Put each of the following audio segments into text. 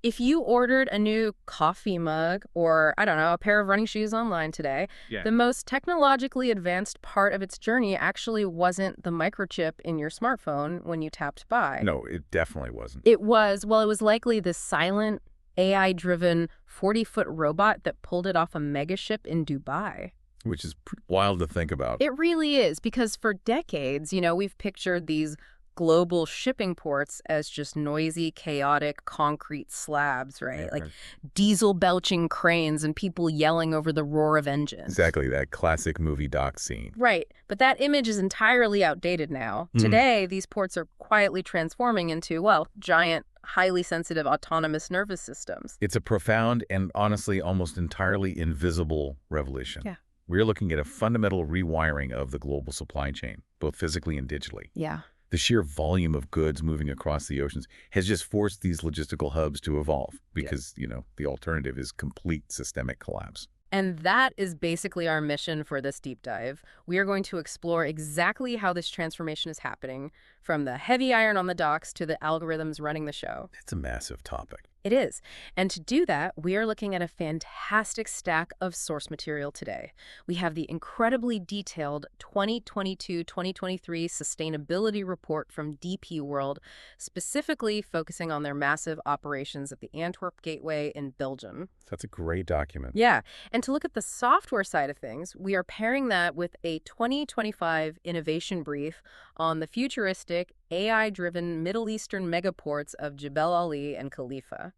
If you ordered a new coffee mug or, I don't know, a pair of running shoes online today, Yeah. the most technologically advanced part of its journey actually wasn't the microchip in your smartphone when you tapped by. No, it definitely wasn't. It was likely this silent, AI-driven 40-foot robot that pulled it off a megaship in Dubai. Which is pretty wild to think about. It really is, because for decades, we've pictured these global shipping ports as just noisy, chaotic concrete slabs, right? Yeah, Like right. diesel belching cranes and people yelling over the roar of engines. Exactly, that classic movie dock scene. Right. But that image is entirely outdated now. Today, these ports are quietly transforming into, well, giant, highly sensitive autonomous nervous systems. It's a profound and honestly almost entirely invisible revolution. Yeah. We're looking at a fundamental rewiring of the global supply chain, both physically and digitally. Yeah. The sheer volume of goods moving across the oceans has just forced these logistical hubs to evolve because, the alternative is complete systemic collapse. And that is basically our mission for this deep dive. We are going to explore exactly how this transformation is happening, from the heavy iron on the docks to the algorithms running the show. It's a massive topic. It is. And to do that, we are looking at a fantastic stack of source material today. We have the incredibly detailed 2022-2023 sustainability report from DP World, specifically focusing on their massive operations at the Antwerp Gateway in Belgium. That's a great document. Yeah. And to look at the software side of things, we are pairing that with a 2025 innovation brief on the futuristic, AI-driven Middle Eastern megaports of Jebel Ali and Khalifa.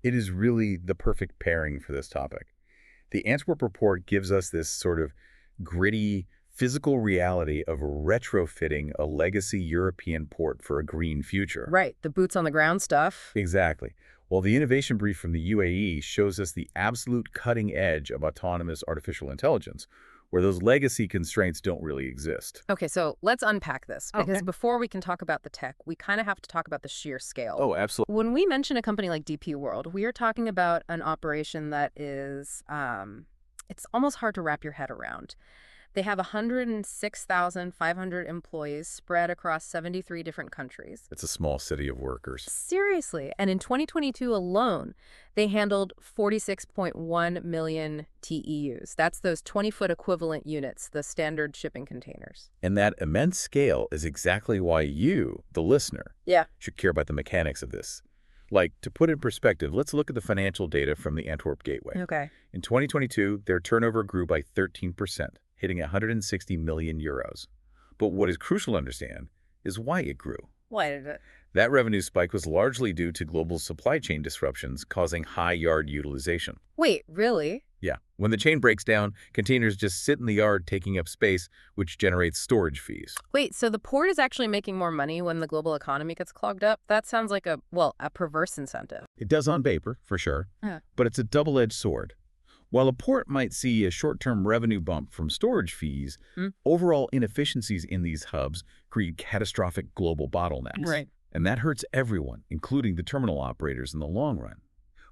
It is really the perfect pairing for this topic. The Antwerp report gives us this sort of gritty, physical reality of retrofitting a legacy European port for a green future. Right, the boots on the ground stuff. Exactly. While the innovation brief from the UAE shows us the absolute cutting edge of autonomous artificial intelligence, where those legacy constraints don't really exist. Okay, so let's unpack this, because Okay. before we can talk about the tech, we kind of have to talk about the sheer scale. Oh, absolutely. When we mention a company like DP World, we are talking about an operation that is, it's almost hard to wrap your head around. They have 106,500 employees spread across 73 different countries. It's a small city of workers. Seriously. And in 2022 alone, they handled 46.1 million TEUs. That's those 20-foot equivalent units, the standard shipping containers. And that immense scale is exactly why you, the listener, Yeah. should care about the mechanics of this. Like, to put it in perspective, let's look at the financial data from the Antwerp Gateway. Okay. In 2022, their turnover grew by 13%, hitting 160 million euros. But what is crucial to understand is why it grew. Why did it? That revenue spike was largely due to global supply chain disruptions causing high yard utilization. Wait, really? Yeah, when the chain breaks down, containers just sit in the yard taking up space, which generates storage fees. Wait, so the port is actually making more money when the global economy gets clogged up? That sounds like a perverse incentive. It does on paper, for sure, Yeah. but it's a double-edged sword. While a port might see a short-term revenue bump from storage fees, overall inefficiencies in these hubs create catastrophic global bottlenecks. Right. And that hurts everyone, including the terminal operators in the long run.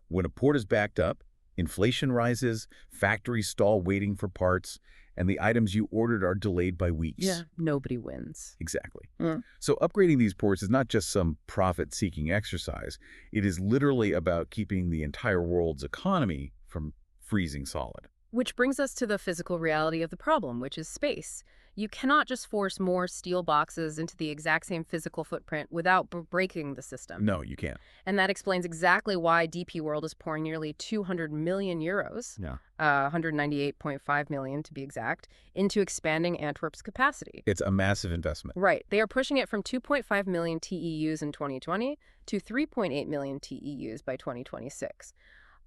When a port is backed up, inflation rises, factories stall waiting for parts, and the items you ordered are delayed by weeks. Yeah. Nobody wins. Exactly. Mm. So upgrading these ports is not just some profit-seeking exercise. It is literally about keeping the entire world's economy from freezing solid. Which brings us to the physical reality of the problem, which is space. You cannot just force more steel boxes into the exact same physical footprint without breaking the system. No, you can't. And that explains exactly why DP World is pouring nearly 200 million euros, Yeah. 198.5 million to be exact, into expanding Antwerp's capacity. It's a massive investment. Right. They are pushing it from 2.5 million TEUs in 2020 to 3.8 million TEUs by 2026.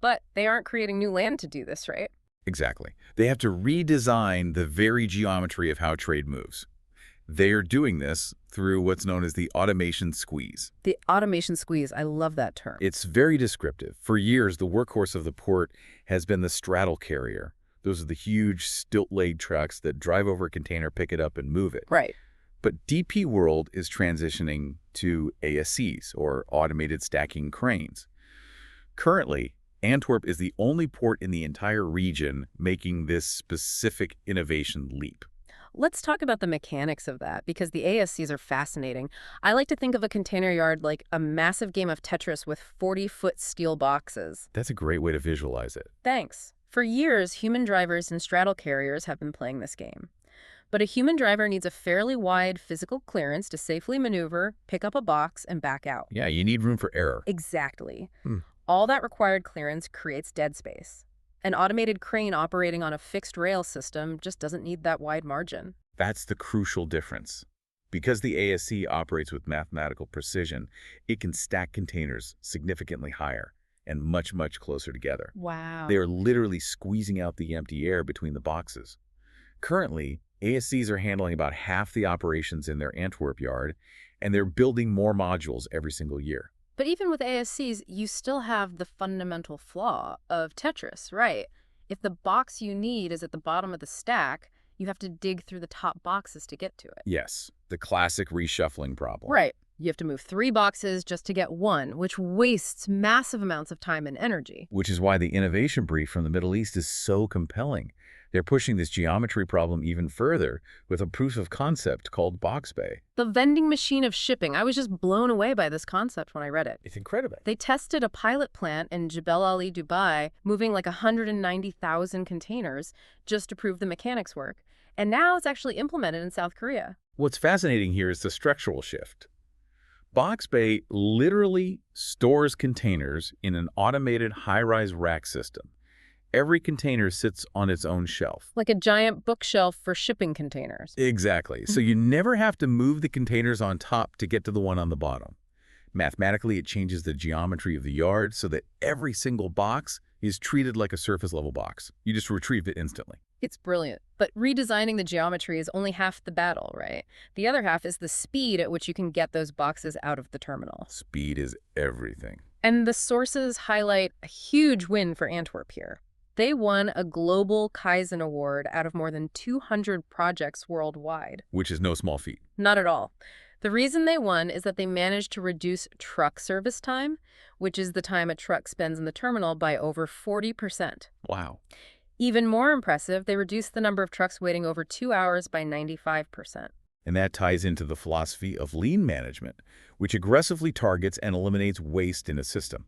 But they aren't creating new land to do this, right? Exactly. They have to redesign the very geometry of how trade moves. They are doing this through what's known as the automation squeeze. The automation squeeze, I love that term. It's very descriptive. For years, the workhorse of the port has been the straddle carrier. Those are the huge stilt-laid trucks that drive over a container, pick it up, and move it. Right. But DP World is transitioning to ASCs, or automated stacking cranes. Currently, Antwerp is the only port in the entire region making this specific innovation leap. Let's talk about the mechanics of that, because the ASCs are fascinating. I like to think of a container yard like a massive game of Tetris with 40-foot steel boxes. That's a great way to visualize it. Thanks. For years, human drivers and straddle carriers have been playing this game. But a human driver needs a fairly wide physical clearance to safely maneuver, pick up a box, and back out. Yeah, you need room for error. Exactly. Hmm. All that required clearance creates dead space. An automated crane operating on a fixed rail system just doesn't need that wide margin. That's the crucial difference. Because the ASC operates with mathematical precision, it can stack containers significantly higher and much, much closer together. Wow. They are literally squeezing out the empty air between the boxes. Currently, ASCs are handling about half the operations in their Antwerp yard, and they're building more modules every single year. But even with ASCs, you still have the fundamental flaw of Tetris, right? If the box you need is at the bottom of the stack, you have to dig through the top boxes to get to it. Yes, the classic reshuffling problem. Right. You have to move 3 boxes just to get one, which wastes massive amounts of time and energy. Which is why the innovation brief from the Middle East is so compelling. They're pushing this geometry problem even further with a proof of concept called Box Bay. The vending machine of shipping. I was just blown away by this concept when I read it. It's incredible. They tested a pilot plant in Jebel Ali, Dubai, moving like 190,000 containers just to prove the mechanics work. And now it's actually implemented in South Korea. What's fascinating here is the structural shift. Box Bay literally stores containers in an automated high-rise rack system. Every container sits on its own shelf. Like a giant bookshelf for shipping containers. Exactly. So you never have to move the containers on top to get to the one on the bottom. Mathematically, it changes the geometry of the yard so that every single box is treated like a surface-level box. You just retrieve it instantly. It's brilliant. But redesigning the geometry is only half the battle, right? The other half is the speed at which you can get those boxes out of the terminal. Speed is everything. And the sources highlight a huge win for Antwerp here. They won a global Kaizen Award out of more than 200 projects worldwide. Which is no small feat. Not at all. The reason they won is that they managed to reduce truck service time, which is the time a truck spends in the terminal, by over 40%. Wow. Even more impressive, they reduced the number of trucks waiting over 2 hours by 95%. And that ties into the philosophy of lean management, which aggressively targets and eliminates waste in a system.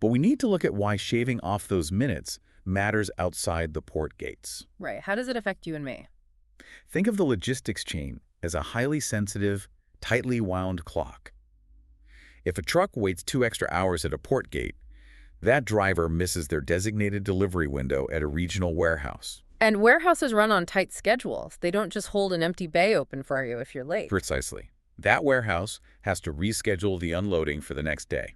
But we need to look at why shaving off those minutes matters outside the port gates. Right. How does it affect you and me? Think of the logistics chain as a highly sensitive, tightly wound clock. If a truck waits 2 extra hours at a port gate, that driver misses their designated delivery window at a regional warehouse. And warehouses run on tight schedules. They don't just hold an empty bay open for you if you're late. Precisely. That warehouse has to reschedule the unloading for the next day.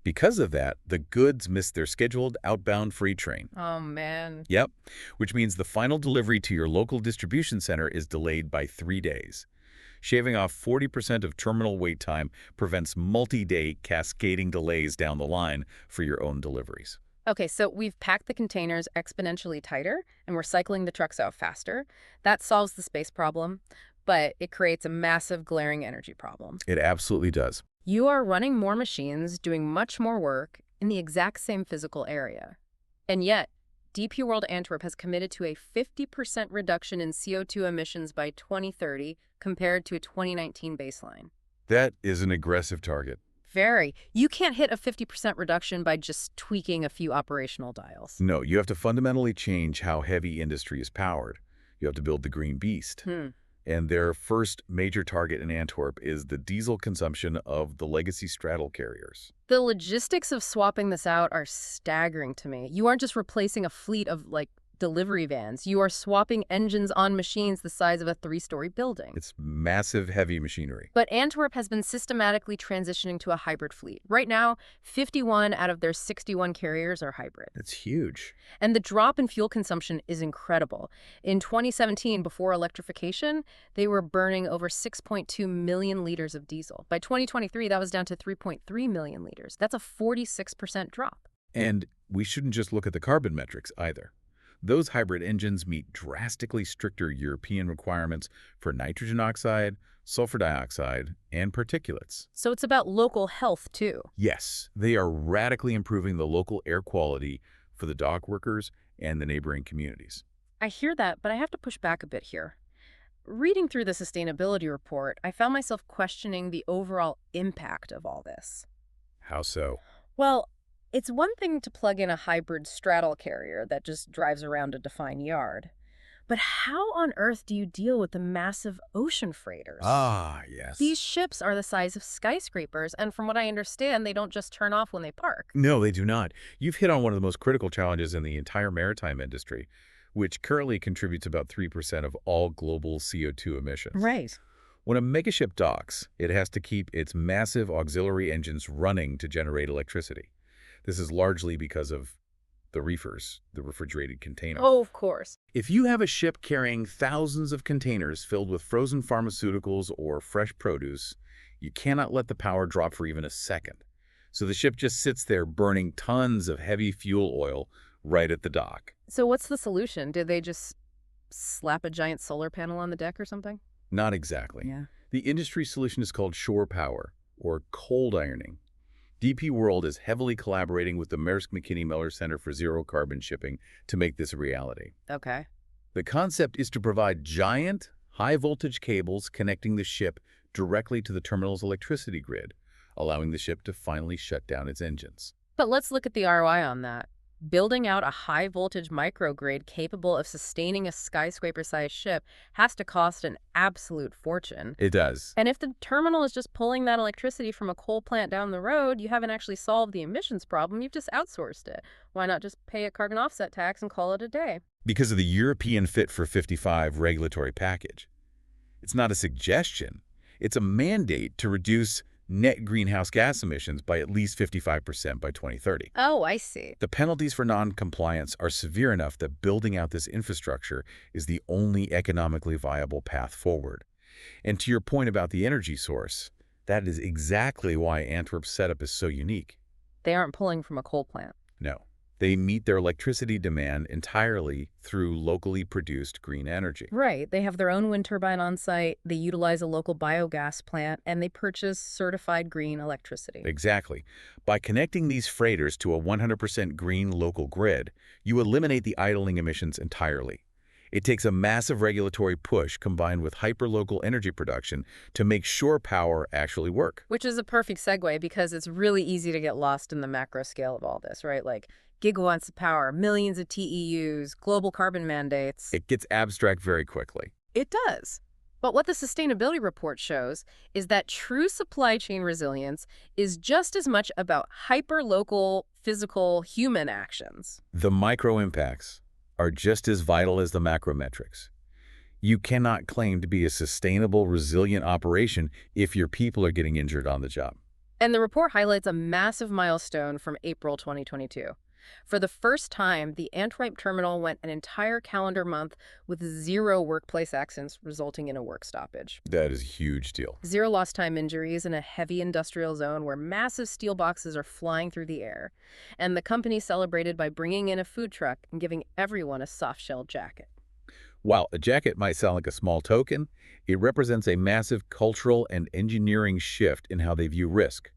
Because of that, the goods miss their scheduled outbound freight train. Oh, man. Yep, which means the final delivery to your local distribution center is delayed by 3 days. Shaving off 40% of terminal wait time prevents multi-day cascading delays down the line for your own deliveries. Okay, so we've packed the containers exponentially tighter, and we're cycling the trucks out faster. That solves the space problem, but it creates a massive glaring energy problem. It absolutely does. You are running more machines, doing much more work in the exact same physical area. And yet, DP World Antwerp has committed to a 50% reduction in CO2 emissions by 2030 compared to a 2019 baseline. That is an aggressive target. Very. You can't hit a 50% reduction by just tweaking a few operational dials. No, you have to fundamentally change how heavy industry is powered. You have to build the green beast. And their first major target in Antwerp is the diesel consumption of the legacy straddle carriers. The logistics of swapping this out are staggering to me. You aren't just replacing a fleet of, delivery vans. You are swapping engines on machines the size of a 3-story building. It's massive, heavy machinery. But Antwerp has been systematically transitioning to a hybrid fleet. Right now, 51 out of their 61 carriers are hybrid. That's huge. And the drop in fuel consumption is incredible. In 2017, before electrification, they were burning over 6.2 million liters of diesel. By 2023, that was down to 3.3 million liters. That's a 46% drop. And we shouldn't just look at the carbon metrics either. Those hybrid engines meet drastically stricter European requirements for nitrogen oxide, sulfur dioxide, and particulates. So it's about local health, too. Yes, they are radically improving the local air quality for the dock workers and the neighboring communities. I hear that, but I have to push back a bit here. Reading through the sustainability report, I found myself questioning the overall impact of all this. How so? Well, it's one thing to plug in a hybrid straddle carrier that just drives around a defined yard. But how on earth do you deal with the massive ocean freighters? Ah, yes. These ships are the size of skyscrapers, and from what I understand, they don't just turn off when they park. No, they do not. You've hit on one of the most critical challenges in the entire maritime industry, which currently contributes about 3% of all global CO2 emissions. Right. When a megaship docks, it has to keep its massive auxiliary engines running to generate electricity. This is largely because of the reefers, the refrigerated container. Oh, of course. If you have a ship carrying thousands of containers filled with frozen pharmaceuticals or fresh produce, you cannot let the power drop for even a second. So the ship just sits there burning tons of heavy fuel oil right at the dock. So what's the solution? Did they just slap a giant solar panel on the deck or something? Not exactly. Yeah. The industry solution is called shore power, or cold ironing. DP World is heavily collaborating with the Maersk McKinney Møller Center for Zero Carbon Shipping to make this a reality. Okay. The concept is to provide giant, high-voltage cables connecting the ship directly to the terminal's electricity grid, allowing the ship to finally shut down its engines. But let's look at the ROI on that. Building out a high-voltage microgrid capable of sustaining a skyscraper-sized ship has to cost an absolute fortune. It does. And if the terminal is just pulling that electricity from a coal plant down the road, you haven't actually solved the emissions problem, you've just outsourced it. Why not just pay a carbon offset tax and call it a day? Because of the European Fit for 55 regulatory package. It's not a suggestion. It's a mandate to reduce net greenhouse gas emissions by at least 55% by 2030. Oh, I see. The penalties for non-compliance are severe enough that building out this infrastructure is the only economically viable path forward. And to your point about the energy source, that is exactly why Antwerp's setup is so unique. They aren't pulling from a coal plant. No, they meet their electricity demand entirely through locally produced green energy. Right. They have their own wind turbine on site, they utilize a local biogas plant, and they purchase certified green electricity. Exactly. By connecting these freighters to a 100% green local grid, you eliminate the idling emissions entirely. It takes a massive regulatory push combined with hyperlocal energy production to make shore power actually work. Which is a perfect segue because it's really easy to get lost in the macro scale of all this, right? Like gigawatts of power, millions of TEUs, global carbon mandates. It gets abstract very quickly. It does. But what the sustainability report shows is that true supply chain resilience is just as much about hyperlocal, physical, human actions. The micro impacts are just as vital as the macro metrics. You cannot claim to be a sustainable, resilient operation if your people are getting injured on the job. And the report highlights a massive milestone from April 2022. For the first time, the Antwerp terminal went an entire calendar month with 0 workplace accidents resulting in a work stoppage. That is a huge deal. 0 lost time injuries in a heavy industrial zone where massive steel boxes are flying through the air. And the company celebrated by bringing in a food truck and giving everyone a soft-shell jacket. While a jacket might sound like a small token, it represents a massive cultural and engineering shift in how they view risk.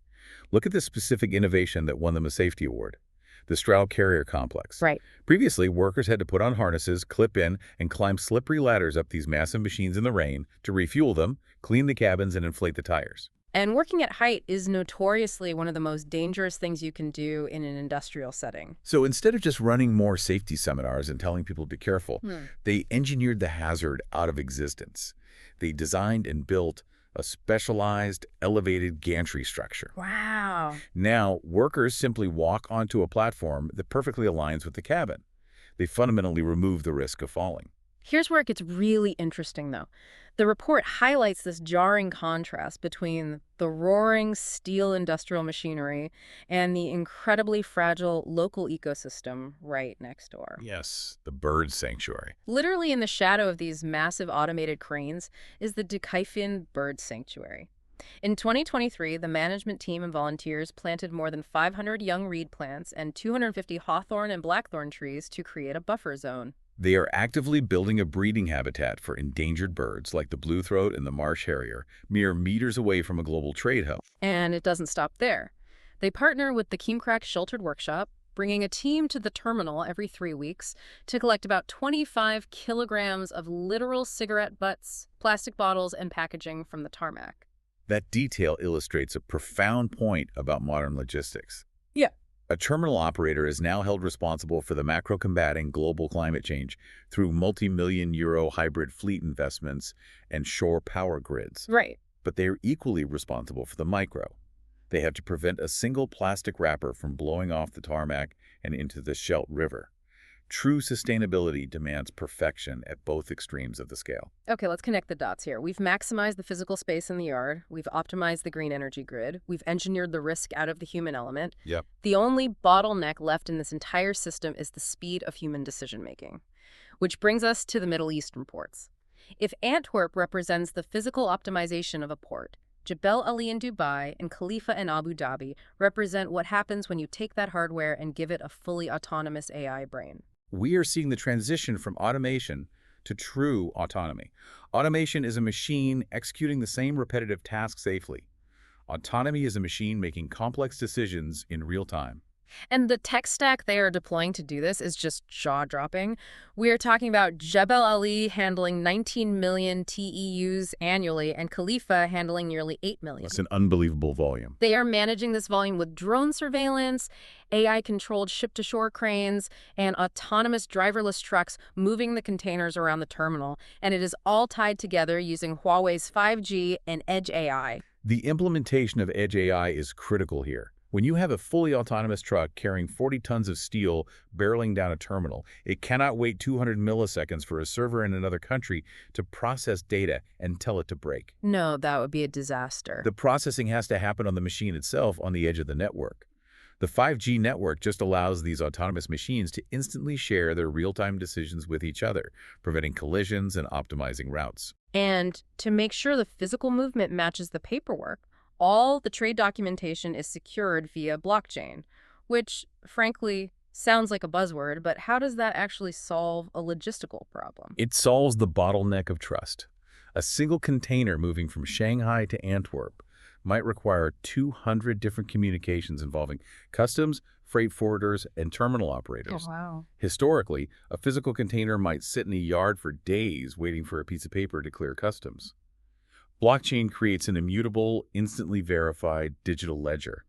Look at the specific innovation that won them a safety award. The straddle carrier complex. Right. Previously, workers had to put on harnesses, clip in, and climb slippery ladders up these massive machines in the rain to refuel them, clean the cabins, and inflate the tires. And working at height is notoriously one of the most dangerous things you can do in an industrial setting. So instead of just running more safety seminars and telling people to be careful, they engineered the hazard out of existence. They designed and built a specialized, elevated gantry structure. Wow. Now, workers simply walk onto a platform that perfectly aligns with the cabin. They fundamentally remove the risk of falling. Here's where it gets really interesting, though. The report highlights this jarring contrast between the roaring steel industrial machinery and the incredibly fragile local ecosystem right next door. Yes, the bird sanctuary. Literally in the shadow of these massive automated cranes is the Decaifian Bird Sanctuary. In 2023, the management team and volunteers planted more than 500 young reed plants and 250 hawthorn and blackthorn trees to create a buffer zone. They are actively building a breeding habitat for endangered birds like the bluethroat and the marsh harrier, mere meters away from a global trade hub. And it doesn't stop there. They partner with the Keemkraak Sheltered Workshop, bringing a team to the terminal every 3 weeks to collect about 25 kilograms of literal cigarette butts, plastic bottles, and packaging from the tarmac. That detail illustrates a profound point about modern logistics. Yeah. A terminal operator is now held responsible for the macro-combating global climate change through multi-million euro hybrid fleet investments and shore power grids. Right. But they are equally responsible for the micro. They have to prevent a single plastic wrapper from blowing off the tarmac and into the Scheldt River. True sustainability demands perfection at both extremes of the scale. Okay, let's connect the dots here. We've maximized the physical space in the yard. We've optimized the green energy grid. We've engineered the risk out of the human element. Yep. The only bottleneck left in this entire system is the speed of human decision-making. Which brings us to the Middle Eastern ports. If Antwerp represents the physical optimization of a port, Jebel Ali in Dubai and Khalifa in Abu Dhabi represent what happens when you take that hardware and give it a fully autonomous AI brain. We are seeing the transition from automation to true autonomy. Automation is a machine executing the same repetitive task safely. Autonomy is a machine making complex decisions in real time. And the tech stack they are deploying to do this is just jaw-dropping. We are talking about Jebel Ali handling 19 million TEUs annually and Khalifa handling nearly 8 million. That's an unbelievable volume. They are managing this volume with drone surveillance, AI-controlled ship-to-shore cranes, and autonomous driverless trucks moving the containers around the terminal. And it is all tied together using Huawei's 5G and Edge AI. The implementation of Edge AI is critical here. When you have a fully autonomous truck carrying 40 tons of steel barreling down a terminal, it cannot wait 200 milliseconds for a server in another country to process data and tell it to brake. No, that would be a disaster. The processing has to happen on the machine itself on the edge of the network. The 5G network just allows these autonomous machines to instantly share their real-time decisions with each other, preventing collisions and optimizing routes. And to make sure the physical movement matches the paperwork, all the trade documentation is secured via blockchain, which, frankly, sounds like a buzzword, but how does that actually solve a logistical problem? It solves the bottleneck of trust. A single container moving from Shanghai to Antwerp might require 200 different communications involving customs, freight forwarders, and terminal operators. Oh, wow. Historically, a physical container might sit in a yard for days waiting for a piece of paper to clear customs. Blockchain creates an immutable, instantly verified digital ledger.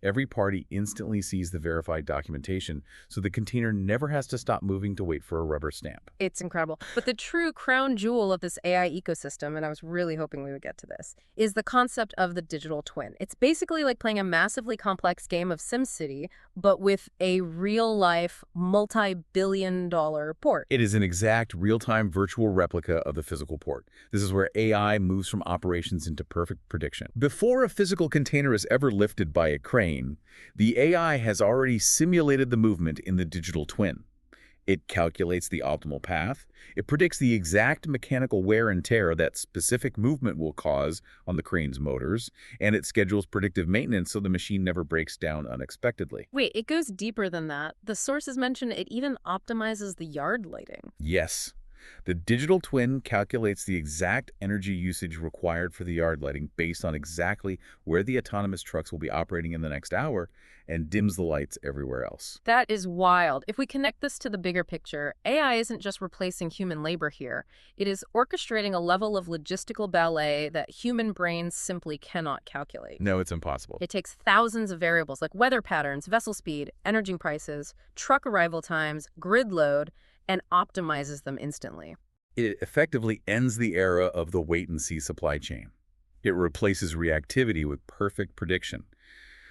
Every party instantly sees the verified documentation, so the container never has to stop moving to wait for a rubber stamp. It's incredible. But the true crown jewel of this AI ecosystem, and I was really hoping we would get to this, is the concept of the digital twin. It's basically like playing a massively complex game of SimCity, but with a real-life, multi-billion-dollar port. It is an exact real-time virtual replica of the physical port. This is where AI moves from operations into perfect prediction. Before a physical container is ever lifted by a crane, the AI has already simulated the movement in the digital twin. It calculates the optimal path. It predicts the exact mechanical wear and tear that specific movement will cause on the crane's motors, and it schedules predictive maintenance so the machine never breaks down unexpectedly. Wait, it goes deeper than that. The sources mention it even optimizes the yard lighting. Yes. The digital twin calculates the exact energy usage required for the yard lighting based on exactly where the autonomous trucks will be operating in the next hour and dims the lights everywhere else. That is wild. If we connect this to the bigger picture, AI isn't just replacing human labor here. It is orchestrating a level of logistical ballet that human brains simply cannot calculate. No, it's impossible. It takes thousands of variables like weather patterns, vessel speed, energy prices, truck arrival times, grid load, and optimizes them instantly. It effectively ends the era of the wait-and-see supply chain. It replaces reactivity with perfect prediction.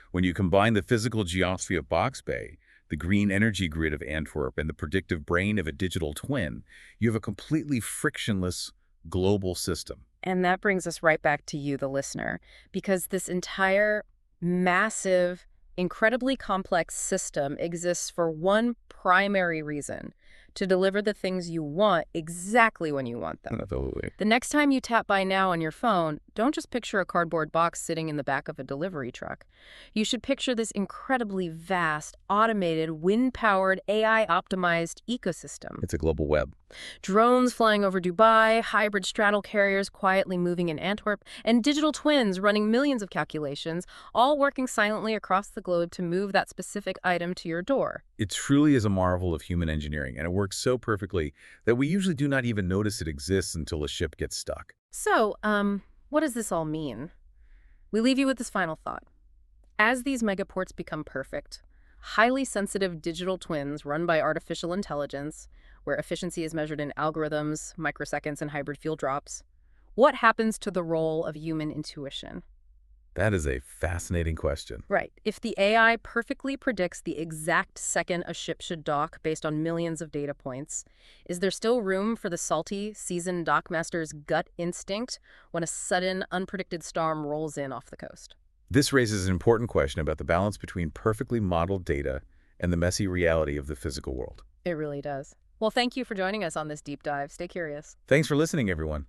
When you combine the physical geography of Box Bay, the green energy grid of Antwerp, and the predictive brain of a digital twin, you have a completely frictionless global system. And that brings us right back to you, the listener, because this entire massive, incredibly complex system exists for one primary reason: to deliver the things you want exactly when you want them. Absolutely. The next time you tap Buy Now on your phone, don't just picture a cardboard box sitting in the back of a delivery truck. You should picture this incredibly vast, automated, wind-powered, AI-optimized ecosystem. It's a global web. Drones flying over Dubai, hybrid straddle carriers quietly moving in Antwerp, and digital twins running millions of calculations, all working silently across the globe to move that specific item to your door. It truly is a marvel of human engineering, and it works so perfectly that we usually do not even notice it exists until a ship gets stuck. So, what does this all mean? We leave you with this final thought. As these megaports become perfect, highly sensitive digital twins run by artificial intelligence, where efficiency is measured in algorithms, microseconds, and hybrid fuel drops, what happens to the role of human intuition? That is a fascinating question. Right. If the AI perfectly predicts the exact second a ship should dock based on millions of data points, is there still room for the salty, seasoned dockmaster's gut instinct when a sudden, unpredicted storm rolls in off the coast? This raises an important question about the balance between perfectly modeled data and the messy reality of the physical world. It really does. Well, thank you for joining us on this deep dive. Stay curious. Thanks for listening, everyone.